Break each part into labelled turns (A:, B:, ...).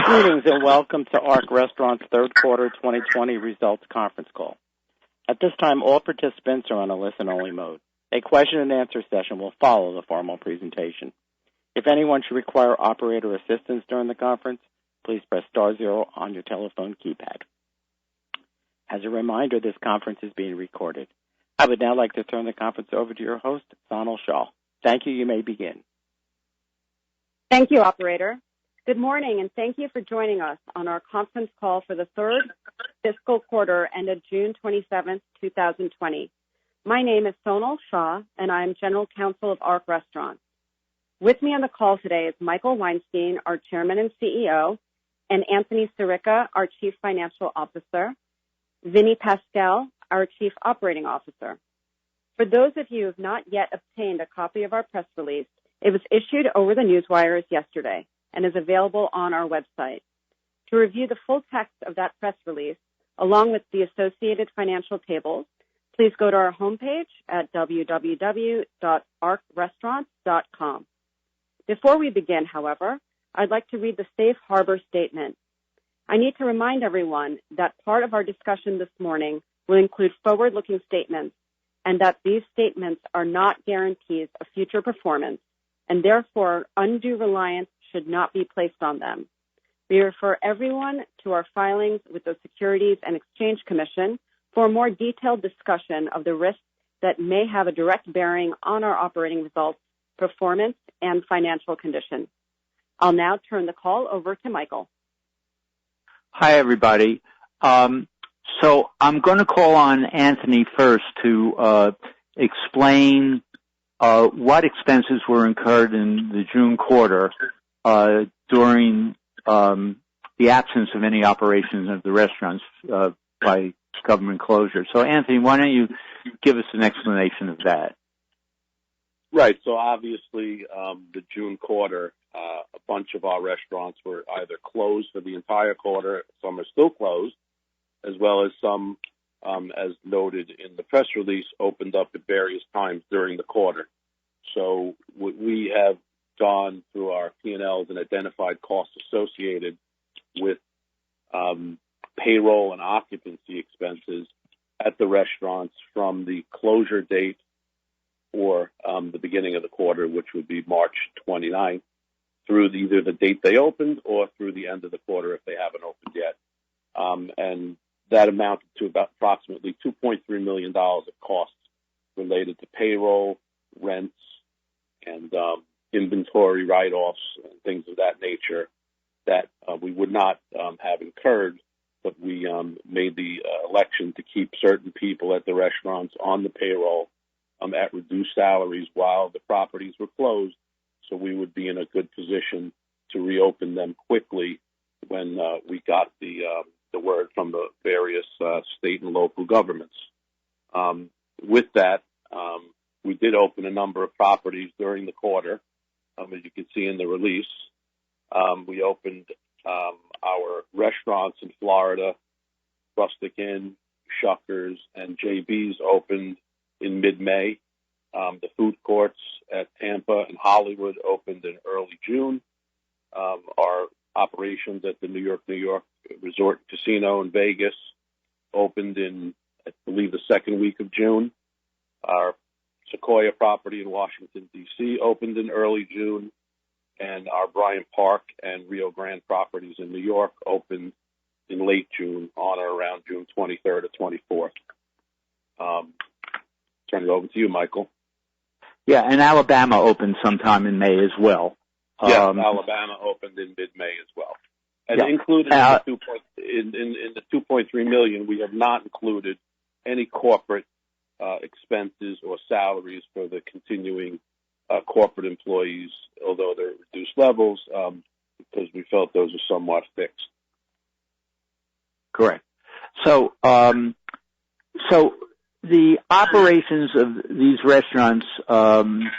A: Greetings and welcome to ARK Restaurants' third quarter 2020 results conference call. At this time, all participants are on a listen-only mode. A question-and-answer session will follow the formal presentation. If anyone should require operator assistance during the conference, please press star zero on your telephone keypad. As a reminder, this conference is being recorded. I would now like to turn the conference over to your host, Sonal Shah. Thank you. You may begin.
B: Thank you, operator. Good morning, and thank you for joining us on our conference call for the third fiscal quarter ended June 27th, 2020. My name is Sonal Shah, and I am General Counsel of ARK Restaurants. With me on the call today is Michael Weinstein, our Chairman and CEO, and Anthony Sirica, our Chief Financial Officer, Vinny Pascal, our Chief Operating Officer. For those of you who have not yet obtained a copy of our press release, it was issued over the newswires yesterday and is available on our website. To review the full text of that press release, along with the associated financial tables, please go to our homepage at www.arkrestaurants.com. Before we begin, however, I'd like to read the Safe Harbor Statement. I need to remind everyone that part of our discussion this morning will include forward-looking statements and that these statements are not guarantees of future performance, and therefore undue reliance should not be placed on them. We refer everyone to our filings with the Securities and Exchange Commission for a more detailed discussion of the risks that may have a direct bearing on our operating results, performance, and financial condition. I'll now turn the call over to Michael.
C: Hi, everybody. So I'm going to call on Anthony first to explain what expenses were incurred in the June quarter during the absence of any operations of the restaurants by government closure. So, Anthony, why don't you give us an explanation of that?
D: Right. So, obviously, the June quarter, a bunch of our restaurants were either closed for the entire quarter, some are still closed, as well as some, as noted in the press release, opened up at various times during the quarter. So we have gone through our P&Ls and identified costs associated with payroll and occupancy expenses at the restaurants from the closure date or the beginning of the quarter, which would be March 29th, through either the date they opened or through the end of the quarter if they haven't opened yet. And that amounted to about approximately $2.3 million of costs related to payroll, rents, and inventory write-offs and things of that nature that we would not have incurred, but we made the election to keep certain people at the restaurants on the payroll at reduced salaries while the properties were closed, so we would be in a good position to reopen them quickly when we got the word from the various state and local governments. With that, we did open a number of properties during the quarter, as you can see in the release. We opened our restaurants in Florida, Rustic Inn, Shuckers, and JB's opened in mid-May. The food courts at Tampa and Hollywood opened in early June. Our operations at the New York Resort Casino in Vegas opened in, I believe, the second week of June. Our Sequoia property in Washington, D.C. opened in early June, and our Bryant Park and Rio Grande properties in New York opened in late June, on or around June 23rd or 24th. Turn it over to you, Michael.
C: Yeah, and Alabama opened sometime in May as well.
D: Alabama opened in mid-May as well. And included in the $2.3 million, we have not included any corporate expenses or salaries for the continuing corporate employees, although they're at reduced levels, because we felt those are somewhat fixed.
C: Correct. So the operations of these restaurants, some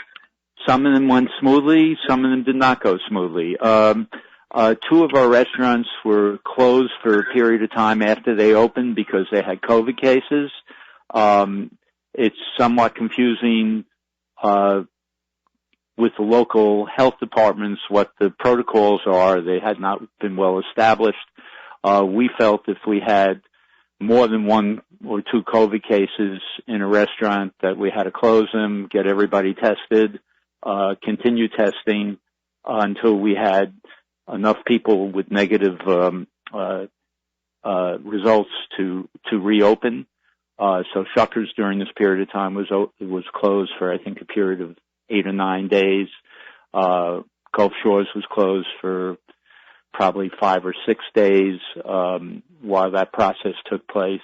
C: of them went smoothly, some of them did not go smoothly. Two of our restaurants were closed for a period of time after they opened because they had COVID cases. It's somewhat confusing with the local health departments what the protocols are. They had not been well established. We felt if we had more than one or two COVID cases in a restaurant that we had to close them, get everybody tested, continue testing until we had enough people with negative results to reopen. So Shuckers during this period of time was closed for I think a period of 8 or 9 days. Gulf Shores was closed for probably 5 or 6 days while that process took place.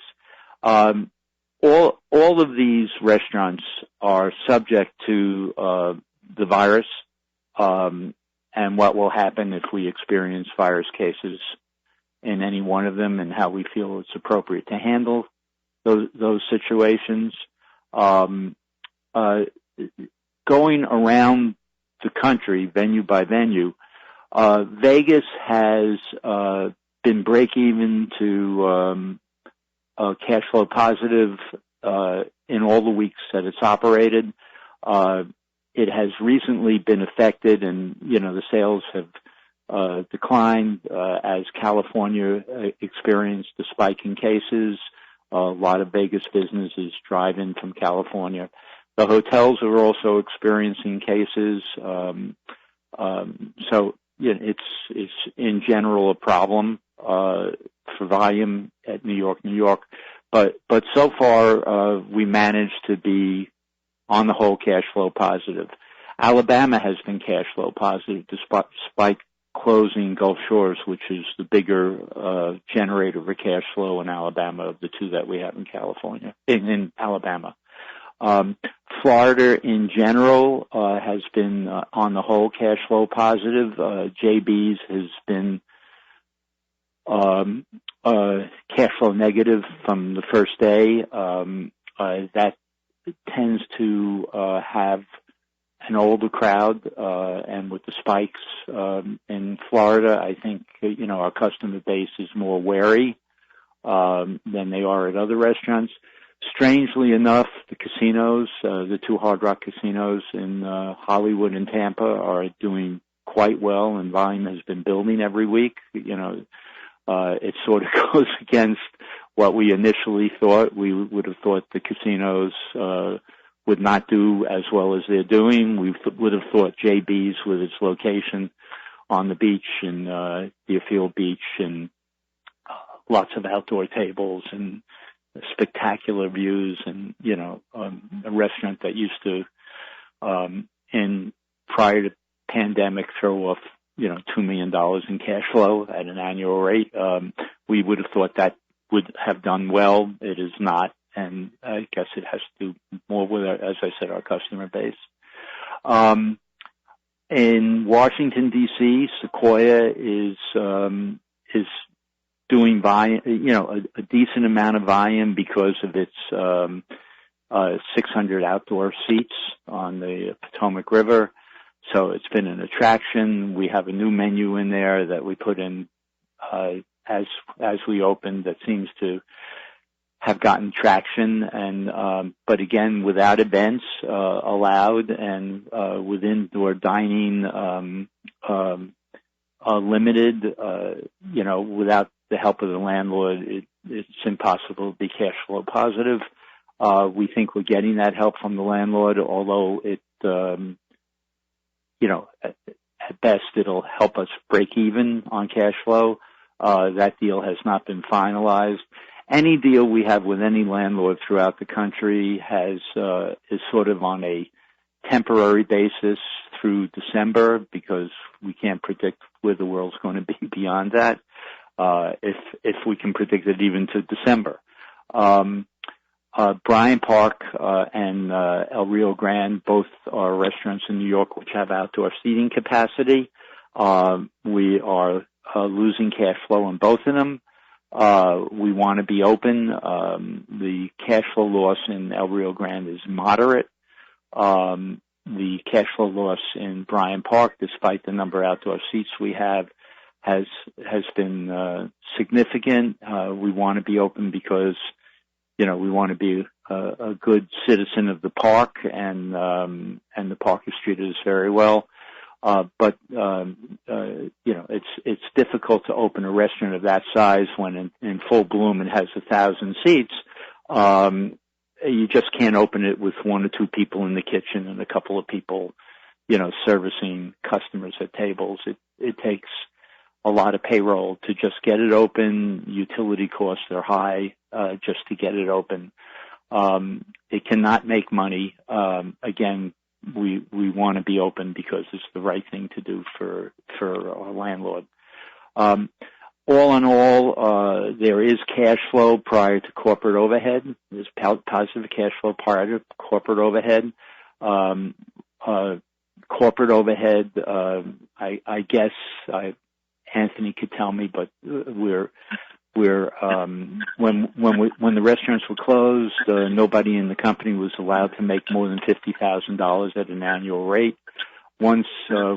C: All of these restaurants are subject to the virus, and what will happen if we experience virus cases in any one of them, and how we feel it's appropriate to handle those situations. Going around the country, venue by venue, Vegas has been break even to cash flow positive in all the weeks that it's operated. It has recently been affected, and the sales have declined as California experienced a spike in cases. A lot of Vegas businesses drive in from California. The hotels are also experiencing cases. So it's in general a problem for volume at New York. But so far we managed to be on the whole cash flow positive. Alabama has been cash flow positive despite closing Gulf Shores, which is the bigger generator for cash flow in Alabama of the two that we have in California, in Alabama. Florida in general has been on the whole cash flow positive. JB's has been cash flow negative from the first day. That tends to have an older crowd, and with the spikes in Florida, I think our customer base is more wary than they are at other restaurants. Strangely enough, the casinos, the two Hard Rock casinos in Hollywood and Tampa, are doing quite well, and volume has been building every week. It sort of goes against what we initially thought. We would have thought the casinos would not do as well as they're doing. We would have thought JB's, with its location on the beach in Deerfield Beach, and lots of outdoor tables and spectacular views, and a restaurant that used to prior to pandemic throw off $2 million in cash flow at an annual rate. We would have thought that would have done well. It is not, and I guess it has to do more with, as I said, our customer base. In Washington D.C., Sequoia is doing volume, a decent amount of volume because of its 600 outdoor seats on the Potomac River. So it's been an attraction. We have a new menu in there that we put in as we opened that seems to have gotten traction, and but again, without events allowed, and with indoor dining limited, without the help of the landlord, it's impossible to be cash flow positive. We think we're getting that help from the landlord, although it, at best it'll help us break even on cash flow. That deal has not been finalized. Any deal we have with any landlord throughout the country is sort of on a temporary basis through December, because we can't predict where the world's going to be beyond that. If we can predict it even to December. Bryant Park and El Rio Grande both are restaurants in New York which have outdoor seating capacity. We are losing cash flow in both of them. We want to be open. The cash flow loss in El Rio Grande is moderate. The cash flow loss in Bryant Park, despite the number of outdoor seats we have, has been significant. We want to be open because we want to be a good citizen of the park, and the park has treated us very well. But it's difficult to open a restaurant of that size when in full bloom it has 1,000 seats. You just can't open it with one or two people in the kitchen and a couple of people, servicing customers at tables. It takes a lot of payroll to just get it open. Utility costs are high, just to get it open. It cannot make money. Again, we want to be open because it's the right thing to do for our landlord. All in all, there is cash flow prior to corporate overhead. There's positive cash flow prior to corporate overhead. Corporate overhead, I guess Anthony could tell me, but we're when the restaurants were closed, nobody in the company was allowed to make more than $50,000 at an annual rate. Once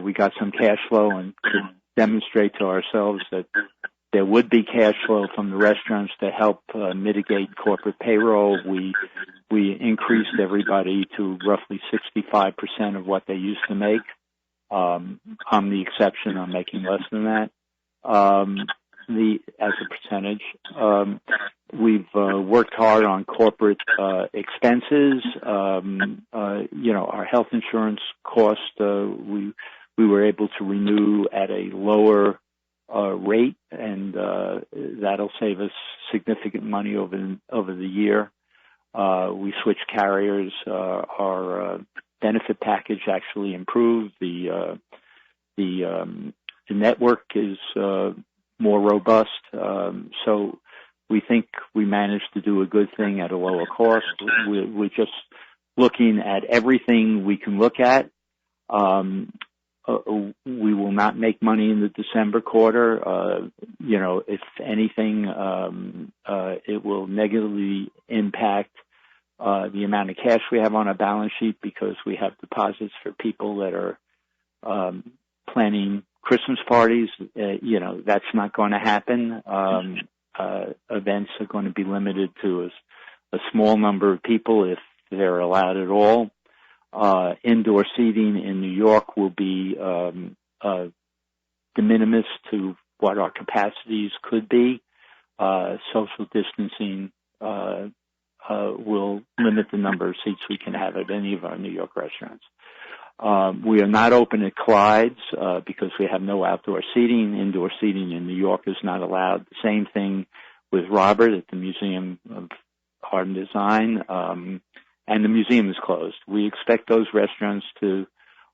C: we got some cash flow and could demonstrate to ourselves that there would be cash flow from the restaurants to help mitigate corporate payroll, we increased everybody to roughly 65% of what they used to make. I'm the exception. I'm making less than that. As a percentage, we've worked hard on corporate expenses. Our health insurance cost, we were able to renew at a lower rate, and that'll save us significant money over the year. We switched carriers. Our benefit package actually improved. The network is more robust. So we think we managed to do a good thing at a lower cost. We're just looking at everything we can look at. We will not make money in the December quarter. If anything, it will negatively impact the amount of cash we have on our balance sheet because we have deposits for people that are planning Christmas parties. That's not going to happen. Events are going to be limited to a small number of people if they're allowed at all. Indoor seating in New York will be de minimis to what our capacities could be. Social distancing will limit the number of seats we can have at any of our New York restaurants. We are not open at Clyde's because we have no outdoor seating. Indoor seating in New York is not allowed. The same thing with Robert at the Museum of Art and Design. And the museum is closed. We expect those restaurants to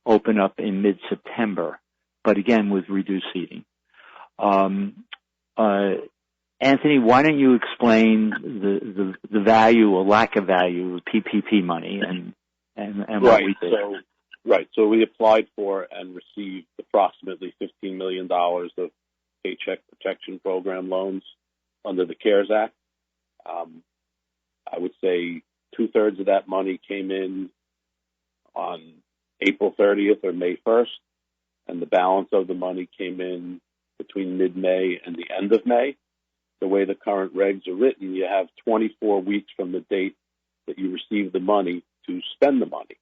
C: open up in mid-September, but again with reduced seating. Anthony, why don't you explain the value or lack of value of PPP money and what we did?
D: So we applied for and received approximately $15 million of Paycheck Protection Program loans under the CARES Act. I would say 2/3 of that money came in on April 30th or May 1st, and the balance of the money came in between mid-May and the end of May. The way the current regs are written, you have 24 weeks from the date that you receive the money to spend the money.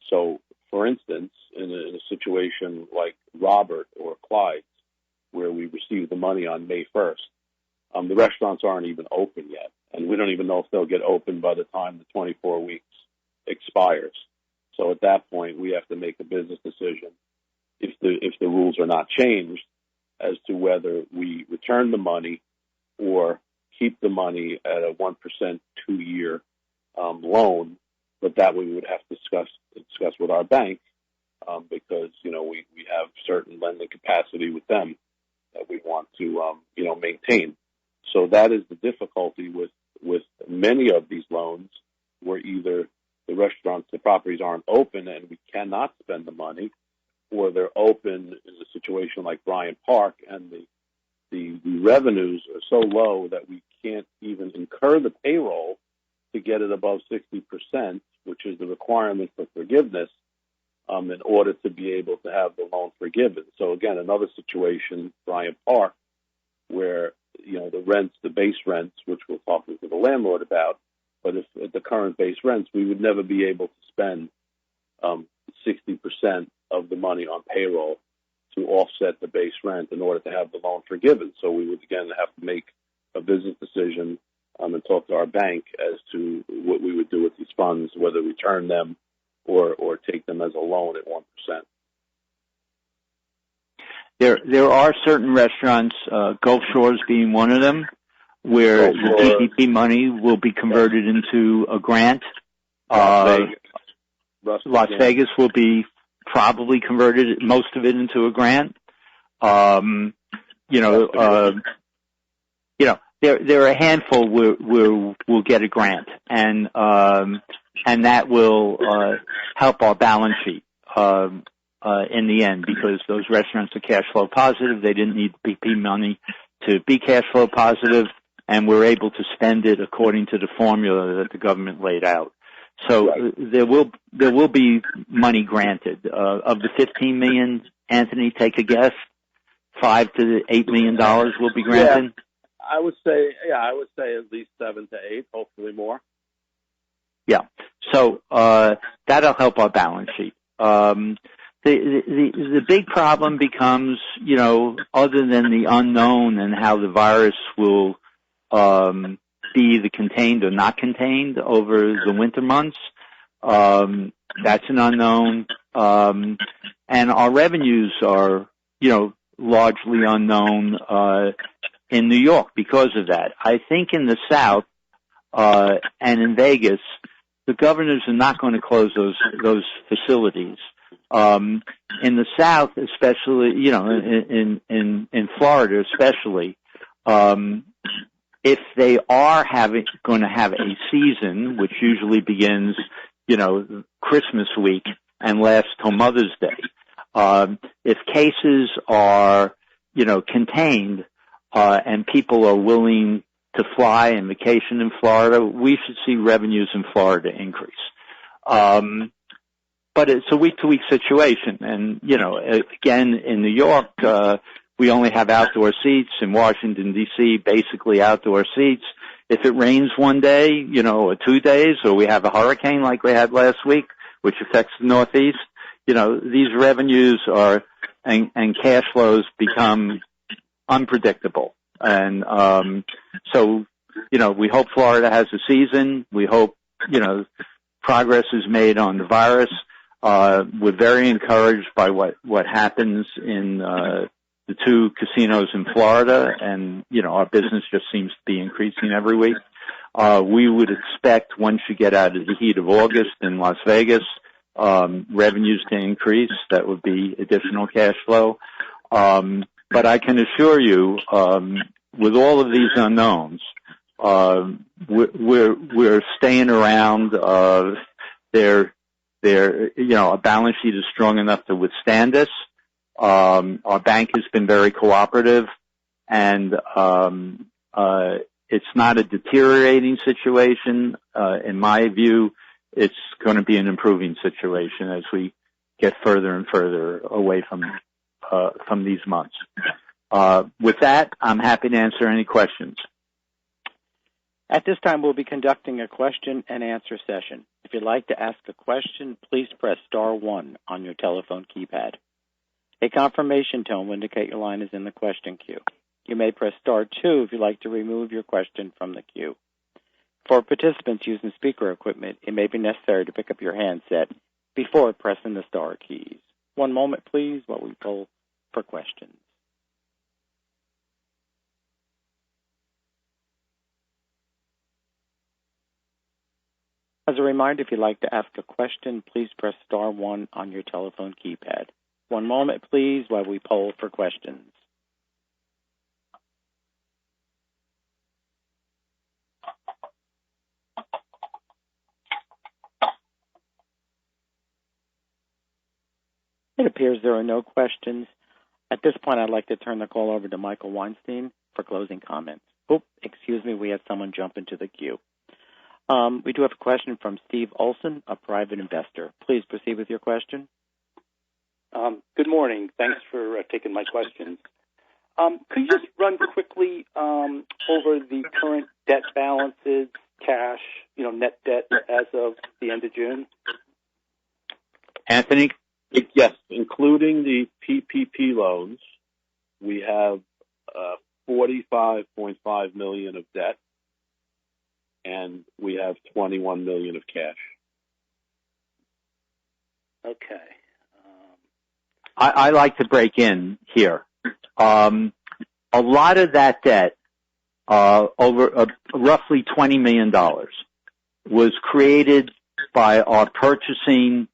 D: So, for instance, in a situation like Robert or Clyde's, where we received the money on May 1st, the restaurants aren't even open yet, and we don't even know if they'll get open by the time the 24 weeks expires. So at that point, we have to make a business decision, if the rules are not changed, as to whether we return the money or keep the money at a 1% 2-year loan. But that we would have to discuss with our bank because we have certain lending capacity with them that we want to maintain. So that is the difficulty with many of these loans, where either the properties aren't open and we cannot spend the money, or they're open in a situation like Bryant Park and the revenues are so low that we can't even incur the payroll to get it above 60%, which is the requirement for forgiveness, in order to be able to have the loan forgiven. So again, another situation, Bryant Park, where the base rents, which we'll talk to the landlord about, But if at the current base rents, we would never be able to spend 60% of the money on payroll to offset the base rent in order to have the loan forgiven. So we would, again, have to make a business decision and talk to our bank as to what we would do with these funds, whether return them or take them as a loan at 1%.
C: There are certain restaurants, Gulf Shores being one of them, where the PPP money will be converted into a grant. Las Vegas will be probably converted, most of it, into a grant. There are a handful where we'll get a grant, and that will help our balance sheet in the end, because those restaurants are cash flow positive. They didn't need PPP money to be cash flow positive, and we're able to spend it according to the formula that the government laid out. So there will be money granted. Of the $15 million, Anthony, take a guess. $5 to $8 million will be granted.
D: Yeah. I would say at least 7 to 8, hopefully more.
C: Yeah. So that'll help our balance sheet. The big problem becomes, other than the unknown and how the virus will be either contained or not contained over the winter months, that's an unknown. And our revenues are, largely unknown in New York because of that. I think in the South and in Vegas, the governors are not going to close those facilities. In the South, especially, in Florida, especially, if they are going to have a season, which usually begins, Christmas week and lasts till Mother's Day, if cases are, contained, and people are willing to fly and vacation in Florida, we should see revenues in Florida increase. But it's a week-to-week situation. And, again, in New York, we only have outdoor seats. In Washington, D.C., basically outdoor seats. If it rains one day, or 2 days, or we have a hurricane like we had last week, which affects the Northeast, these revenues and cash flows become unpredictable. And so, we hope Florida has a season. We hope, progress is made on the virus. We're very encouraged by what happens in the 2 casinos in Florida, and, our business just seems to be increasing every week. We would expect, once you get out of the heat of August in Las Vegas, revenues to increase. That would be additional cash flow. But I can assure you, with all of these unknowns, we're staying around. Our balance sheet is strong enough to withstand this. Our bank has been very cooperative, and it's not a deteriorating situation. In my view, it's going to be an improving situation as we get further and further away from these months. With that, I'm happy to answer any questions.
A: At this time, we'll be conducting a question-and-answer session. If you'd like to ask a question, please press star 1 on your telephone keypad. A confirmation tone will indicate your line is in the question queue. You may press star 2 if you'd like to remove your question from the queue. For participants using speaker equipment, it may be necessary to pick up your handset before pressing the star keys. One moment, please, while we poll for questions. As a reminder, if you'd like to ask a question, please press star 1 on your telephone keypad. One moment, please, while we poll for questions. It appears there are no questions. At this point, I'd like to turn the call over to Michael Weinstein for closing comments. Oh, excuse me, we had someone jump into the queue. We do have a question from Steve Olson, a private investor. Please proceed with your question.
E: Good morning. Thanks for taking my questions. Could you just run quickly over the current debt balances cash, net debt as of the end of June?
C: Anthony?
D: Yes, including the PPP loans, we have $45.5 million of debt, and we have $21 million of cash.
E: Okay.
C: I like to break in here. A lot of that debt, over roughly $20 million, was created by our purchasing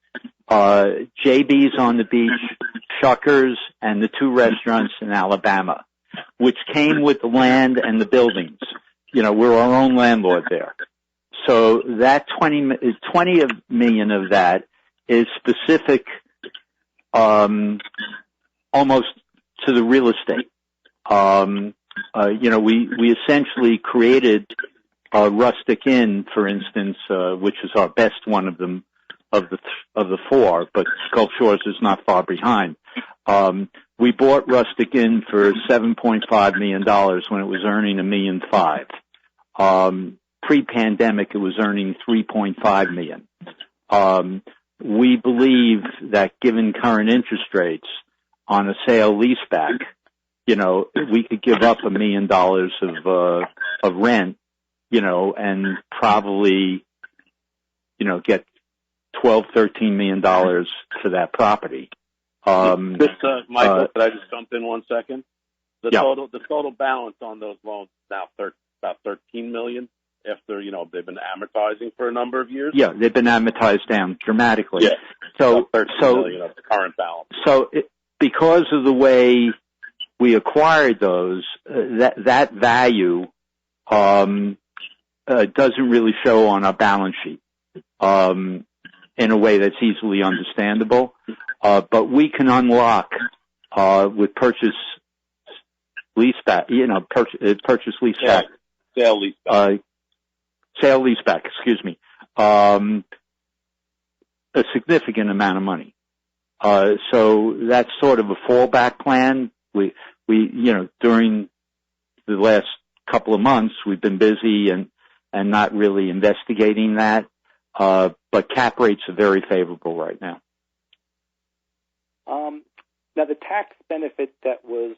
C: JB's on the Beach, Shuckers, and the 2 restaurants in Alabama, which came with the land and the buildings. We're our own landlord there. So that $20 million of that is specific, almost to the real estate. We essentially created Rustic Inn, for instance, which is our best one of them, of the 4, but Gulf Shores is not far behind. We bought Rustic Inn for $7.5 million when it was earning $1.5 million. Pre-pandemic, it was earning $3.5 million. We believe that given current interest rates on a sale leaseback, we could give up $1 million of rent, and probably, get $12-13 million for that property.
D: Michael, could I just jump in 1 second? The total balance on those loans is now about $13 million after, they've been amortizing for a number of years.
C: Yeah, they've been amortized down dramatically.
D: Yeah.
C: So
D: $13 million of the current balance.
C: So because of the way we acquired those, that value doesn't really show on our balance sheet in a way that's easily understandable. But we can unlock with purchase leaseback, purchase leaseback.
D: Sale leaseback.
C: Sale leaseback, excuse me. A significant amount of money. So that's sort of a fallback plan. We during the last couple of months, we've been busy and not really investigating that. But cap rates are very favorable right now.
E: Now, the tax benefit that was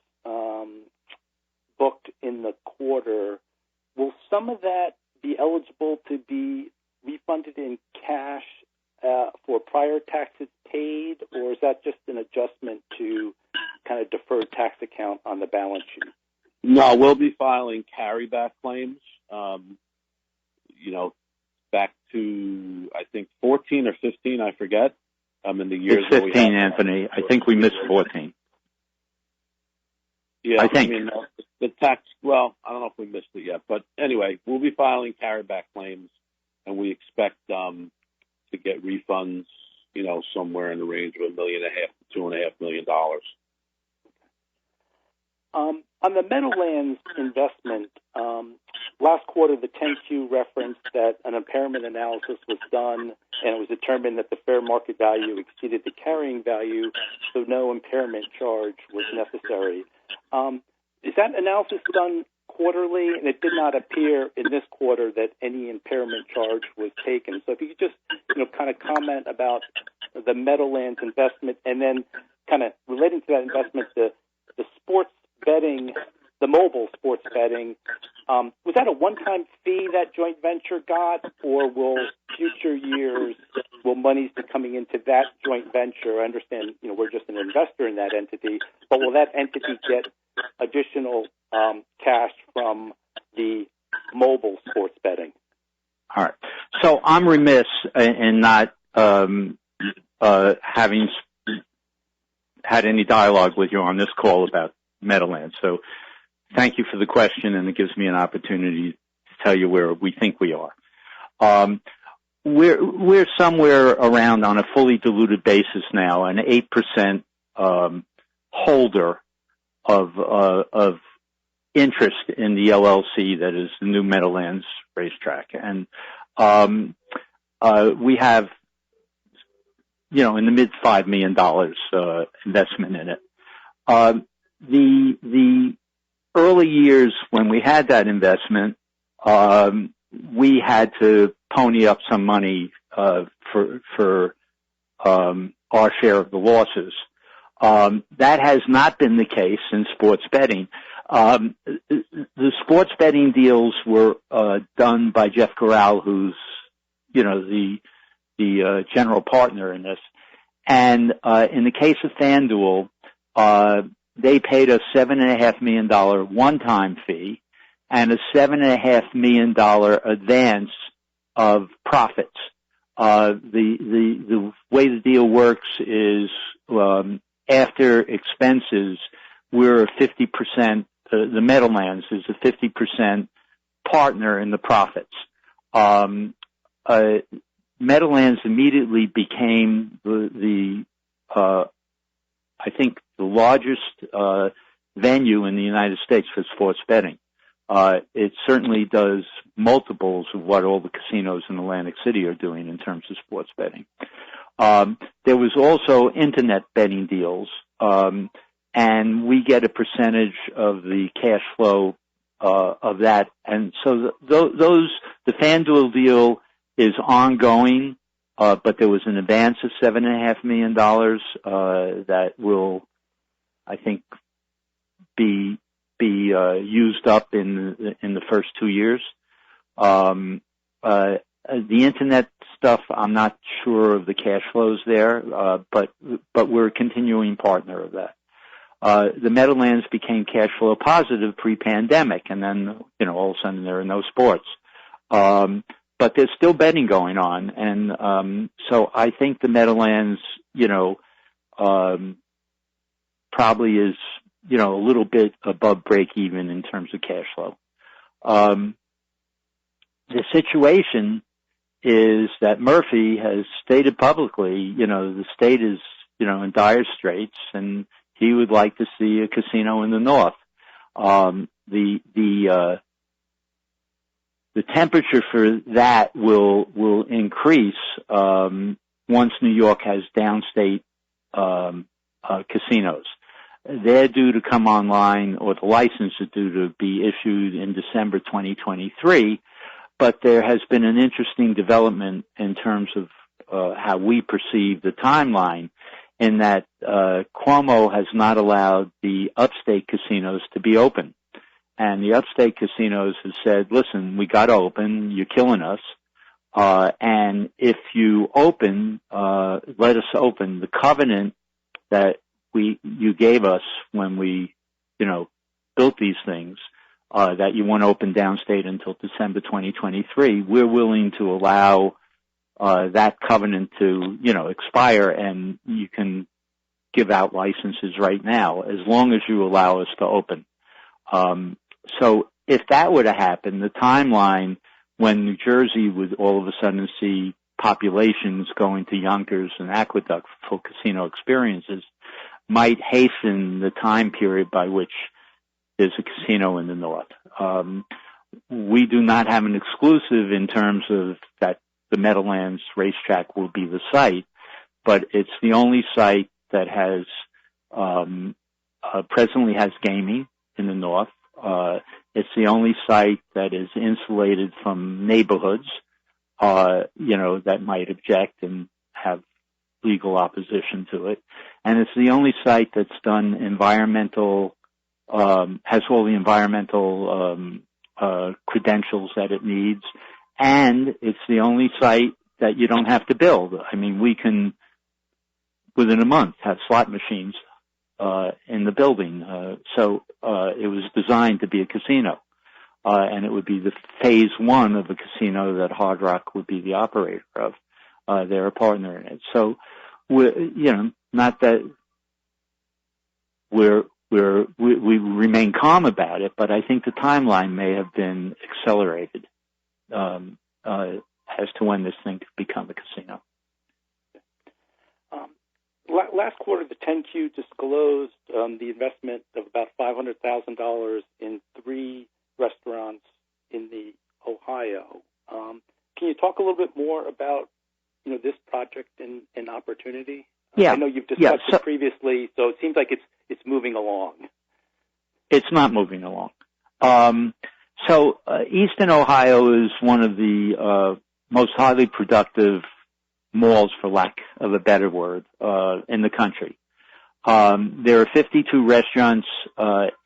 E: booked in the quarter, will some of that be eligible to be refunded in cash for prior taxes paid, or is that just an adjustment to kind of deferred tax account on the balance sheet?
D: No, we'll be filing carryback claims, back to, I think, 14 or 15, I forget. In the years
C: it's 15, Anthony. I think we missed 14.
D: Yeah,
C: I think.
D: The tax, I don't know if we missed it yet, but anyway, we'll be filing carryback claims, and we expect to get refunds, somewhere in the range of $1.5 million to $2.5 million.
E: On the Meadowlands investment, last quarter the 10Q referenced that an impairment analysis was done, and it was determined that the fair market value exceeded the carrying value, so no impairment charge was necessary. Is that analysis done quarterly? And it did not appear in this quarter that any impairment charge was taken. So if you could just, kind of comment about the Meadowlands investment, and then kind of relating to that investment, the sports betting, the mobile sports betting, was that a one-time fee that joint venture got, or will future years, will monies be coming into that joint venture? I understand, we're just an investor in that entity, but will that entity get additional cash from the mobile sports betting?
C: All right. So I'm remiss in not having had any dialogue with you on this call about Meadowlands. So thank you for the question, and it gives me an opportunity to tell you where we think we are. We're somewhere around, on a fully diluted basis now, an 8% holder of interest in the LLC that is the new Meadowlands racetrack. And we have, in the mid $5 million investment in it. The early years when we had that investment, we had to pony up some money for our share of the losses. That has not been the case in sports betting. The sports betting deals were done by Jeff Corral, who's the general partner in this. And in the case of FanDuel, they paid a $7.5 million one-time fee and a $7.5 million advance of profits. The way the deal works is after expenses, we're a 50%. The Meadowlands is a 50% partner in the profits. Meadowlands immediately became I think the largest venue in the United States for sports betting. It certainly does multiples of what all the casinos in Atlantic City are doing in terms of sports betting. There was also internet betting deals, and we get a percentage of the cash flow of that. And so the FanDuel deal is ongoing, but there was an advance of $7.5 million that will, I think, be used up in the first 2 years. The internet stuff, I'm not sure of the cash flows there, but we're a continuing partner of that. The Meadowlands became cash flow positive pre-pandemic, and then, all of a sudden there are no sports. But there's still betting going on, and so I think the Meadowlands, probably is, a little bit above break even in terms of cash flow. The situation is that Murphy has stated publicly, the state is, in dire straits, and he would like to see a casino in the north. The temperature for that will increase once New York has downstate casinos. They're due to come online, or the license is due to be issued in December 2023. But there has been an interesting development in terms of how we perceive the timeline, in that Cuomo has not allowed the upstate casinos to be open. And the upstate casinos have said, listen, we got to open, you're killing us, and if you open, let us open. The covenant that you gave us when we, built these things, that you want to open downstate until December 2023, we're willing to allow that covenant to, expire, and you can give out licenses right now as long as you allow us to open. So if that were to happen, the timeline when New Jersey would all of a sudden see populations going to Yonkers and Aqueduct for casino experiences might hasten the time period by which there's a casino in the north. We do not have an exclusive in terms of that the Meadowlands racetrack will be the site, but it's the only site that has presently has gaming in the north. It's the only site that is insulated from neighborhoods, that might object and have legal opposition to it. And it's the only site that's done has all the environmental credentials that it needs. And it's the only site that you don't have to build. I mean, we can, within a month, have slot machines in the building. So it was designed to be a casino. And it would be the phase one of a casino that Hard Rock would be the operator of. They're a partner in it. So not that we remain calm about it, but I think the timeline may have been accelerated as to when this thing could become a casino.
E: Last quarter, the 10Q disclosed the investment of about $500,000 in 3 restaurants in the Ohio. Can you talk a little bit more about this project and opportunity?
C: Yeah.
E: I know you've discussed it previously, so it seems like it's moving along.
C: It's not moving along. So Eastern Ohio is one of the most highly productive malls, for lack of a better word, in the country. There are 52 restaurants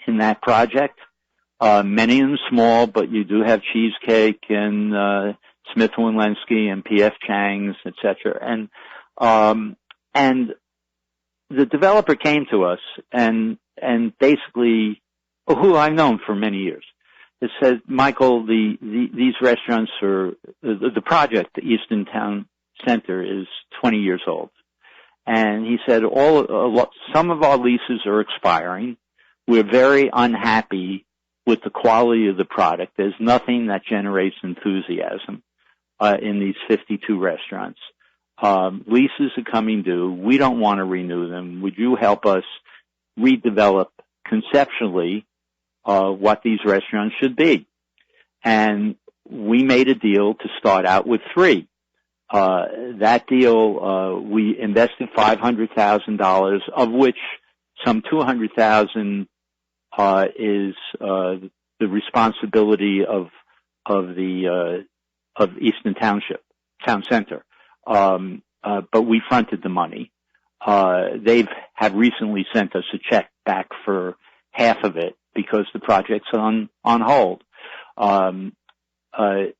C: in that project. Many of them small, but you do have Cheesecake and Smith & Wollensky and P.F. Chang's, etc. And the developer came to us and basically, who I've known for many years, it said, Michael, these restaurants are, the project, the Eastern Town Center, is 20 years old. And he said, some of our leases are expiring. We're very unhappy with the quality of the product. There's nothing that generates enthusiasm in these 52 restaurants. Leases are coming due. We don't want to renew them. Would you help us redevelop conceptually what these restaurants should be? And we made a deal to start out with 3. That deal, we invested $500,000, of which some $200,000 is the responsibility of Eastern Town Center. But we fronted the money. They have recently sent us a check back for half of it because the project's on hold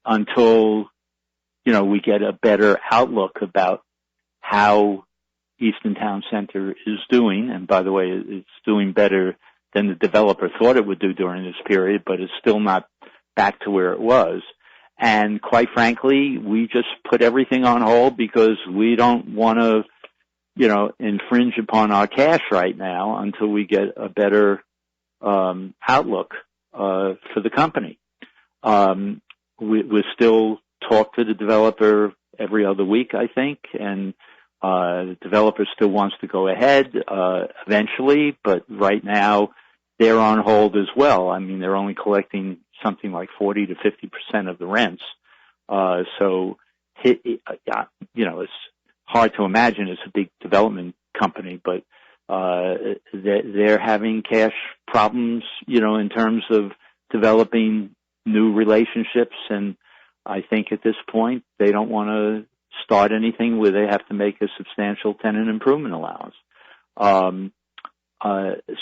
C: until we get a better outlook about how Eastern Town Center is doing. And by the way, it's doing better than the developer thought it would do during this period, but it's still not back to where it was. And quite frankly, we just put everything on hold because we don't want to, infringe upon our cash right now until we get a better outlook for the company. We still talk to the developer every other week, I think, and the developer still wants to go ahead eventually, but right now they're on hold as well. I mean, they're only collecting something like 40 to 50% of the rents. So it's hard to imagine it's a big development company, but they're having cash problems, in terms of developing new relationships. And I think at this point they don't want to start anything where they have to make a substantial tenant improvement allowance.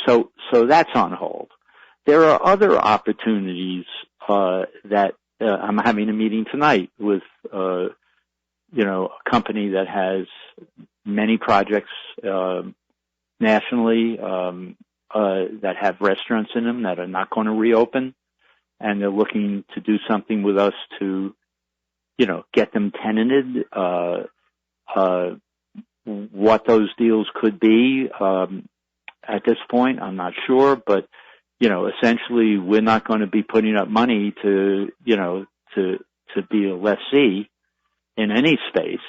C: So that's on hold. There are other opportunities that I'm having a meeting tonight with a company that has many projects nationally that have restaurants in them that are not going to reopen, and they're looking to do something with us to get them tenanted. What those deals could be at this point, I'm not sure, but essentially we're not going to be putting up money to be a lessee in any space.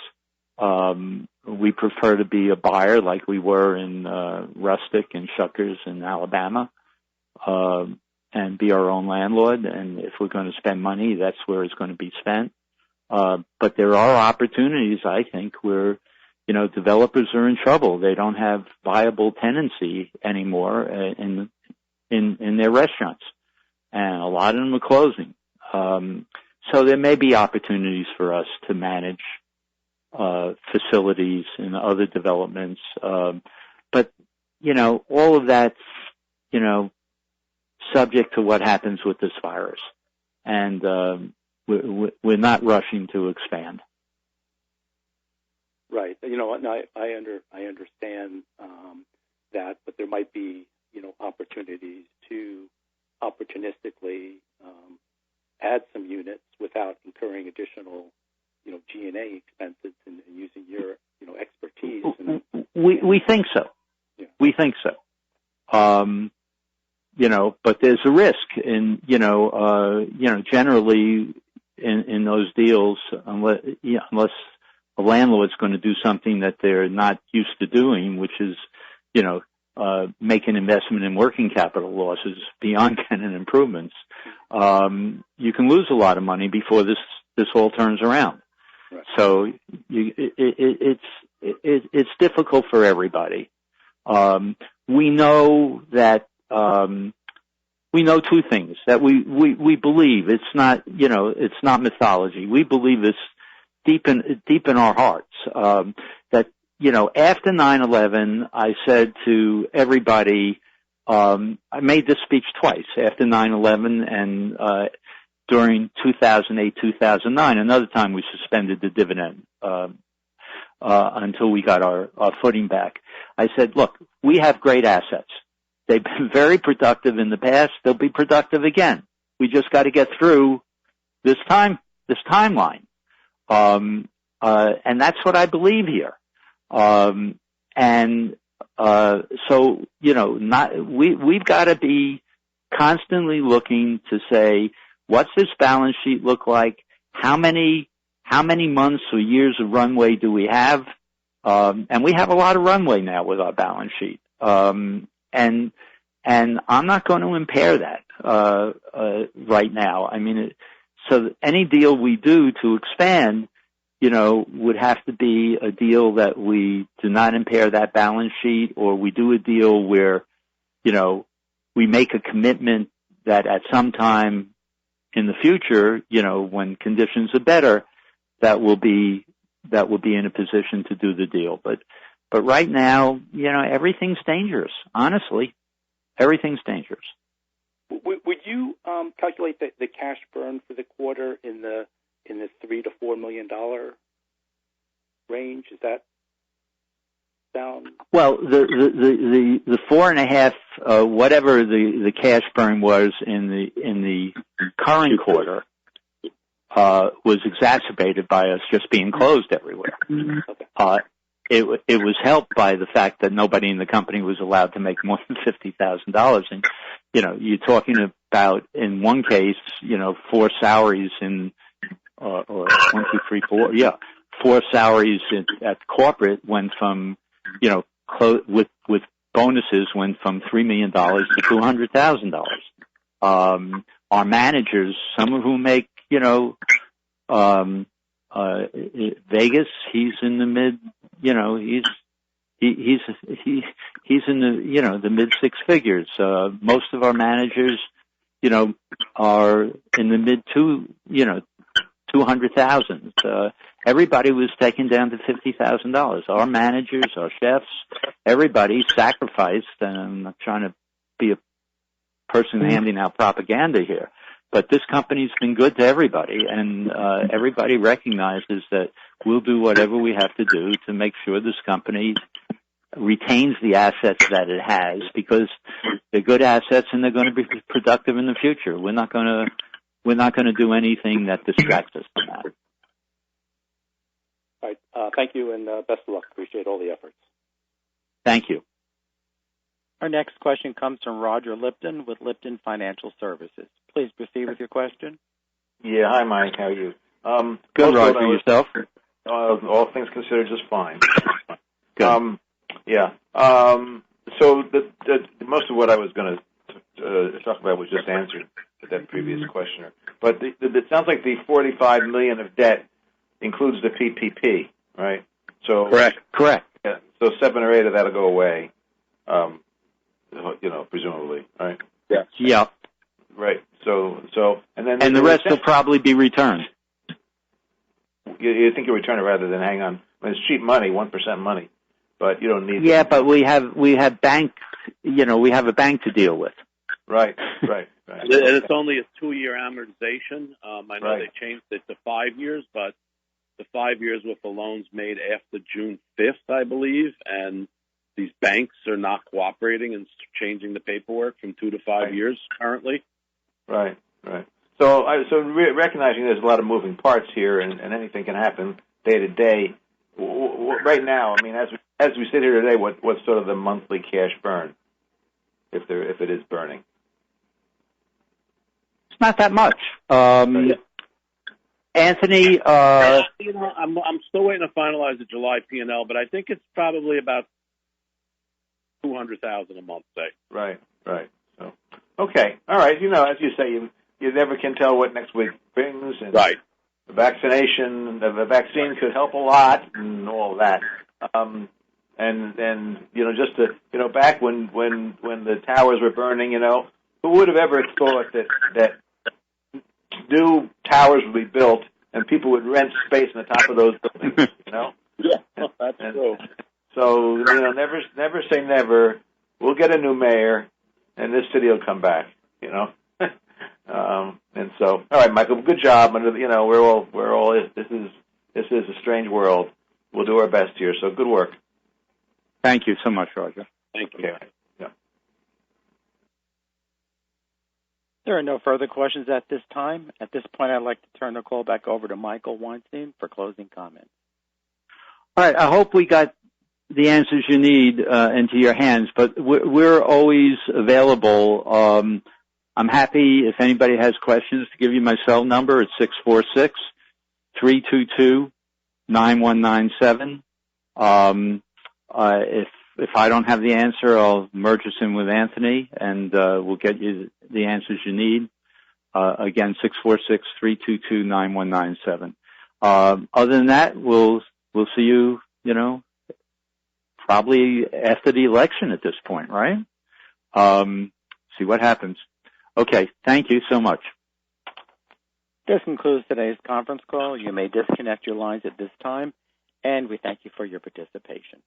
C: We prefer to be a buyer like we were in Rustic and Shuckers in Alabama, and be our own landlord. And if we're going to spend money, that's where it's going to be spent. But there are opportunities, I think, where developers are in trouble. They don't have viable tenancy anymore in their restaurants, and a lot of them are closing. So there may be opportunities for us to manage facilities and other developments. But all of that's subject to what happens with this virus, and we're not rushing to expand. Right.
E: And I understand that, but there might be opportunities to opportunistically add some units without incurring additional G&A expenses and using your expertise.
C: We think so.
E: Yeah.
C: We think so. But there's a risk in generally in those deals, unless a landlord's going to do something that they're not used to doing, which is, make an investment in working capital losses beyond tenant improvements. You can lose a lot of money before this all turns around.
E: Right.
C: So it's difficult for everybody. We know that we know two things that we believe. It's not, it's not mythology. We believe this deep in our hearts, that, after 9/11, I said to everybody, I made this speech twice, after 9/11 and, during 2008, 2009. Another time we suspended the dividend, until we got our footing back. I said, look, we have great assets. They've been very productive in the past. They'll be productive again. We just got to get through this timeline. And that's what I believe here. So, we've got to be constantly looking to say, what's this balance sheet look like? How many months or years of runway do we have? And we have a lot of runway now with our balance sheet. And I'm not going to impair that, right now. I mean, so any deal we do to expand, would have to be a deal that we do not impair that balance sheet, or we do a deal where, we make a commitment that at some time in the future, when conditions are better, that will be in a position to do the deal. But right now, everything's dangerous. Honestly, everything's dangerous.
E: Would you calculate the cash burn for the quarter in the $3 to $4 million range? Is that sound? Well,
C: the 4.5, whatever the cash burn was in the current quarter, was exacerbated by us just being closed everywhere.
E: Okay.
C: It was helped by the fact that nobody in the company was allowed to make more than $50,000. And, you're talking about, in one case, 4 salaries or 1, 2, 3, 4, 4 salaries at corporate went from, with bonuses went from $3 million to $200,000. Our managers, some of whom make, Vegas, he's in the mid, he's in the mid 6 figures. Most of our managers, are in the mid 200,000. Everybody was taken down to $50,000. Our managers, our chefs, everybody sacrificed, and I'm not trying to be a person handing out propaganda here, but this company's been good to everybody, and everybody recognizes that we'll do whatever we have to do to make sure this company retains the assets that it has, because they're good assets and they're going to be productive in the future. We're not going to do anything that distracts us from that.
E: All right. Thank you, and best of luck. Appreciate all the efforts.
C: Thank you.
A: Our next question comes from Roger Lipton with Lipton Financial Services. Please proceed with your question.
F: Yeah. Hi, Mike. How are you?
C: Good, Roger. Yourself?
F: All things considered, just fine.
C: Good.
F: Yeah. So most of what I was going to talk about was just answered to that previous questioner. But it sounds like the $45 million of debt includes the PPP, right? So
C: Correct.
F: Yeah. So 7 or 8 of that'll go away, presumably, right?
C: Yeah. Yeah.
F: Right. So, and then
C: the rest will probably be returned.
F: You think you'll return it rather than hang on? I mean, it's cheap money, 1% money, but you don't need.
C: Yeah, but we have bank. We have a bank to deal with.
F: Right.
D: And it's only a 2-year amortization. I know they changed it to 5 years, but the 5 years with the loans made after June 5th, I believe, and these banks are not cooperating and changing the paperwork from 2 to 5 years currently.
F: Right. So recognizing there's a lot of moving parts here, and anything can happen day to day. Right now, I mean, as we sit here today, what's sort of the monthly cash burn, if it is burning?
C: It's not that much. Anthony,
D: I'm still waiting to finalize the July P&L, but I think it's probably about $200,000 a month, say.
F: Right. So, okay, all right. As you say, you never can tell what next week brings. And
D: right.
F: The vaccine could help a lot, and all of that. And just to back when the towers were burning, who would have ever thought that new towers would be built and people would rent space on the top of those buildings, you know?
D: Yeah, that's true.
F: So, never say never. We'll get a new mayor, and this city will come back, you know? And so, all right, Michael, good job. We're all, this is a strange world. We'll do our best here, so good work.
C: Thank you so much, Roger.
D: Thank you.
F: Okay. Yeah.
A: There are no further questions at this time. At this point, I'd like to turn the call back over to Michael Weinstein for closing comments.
C: All right, I hope we got the answers you need into your hands, but we're always available. I'm happy if anybody has questions to give you my cell number. It's 646-322-9197. If I don't have the answer, I'll merge us in with Anthony, and we'll get you the answers you need. Again, 646-322-9197. Other than that, we'll see you, probably after the election at this point, right? See what happens. Okay, thank you so much.
A: This concludes today's conference call. You may disconnect your lines at this time, and we thank you for your participation.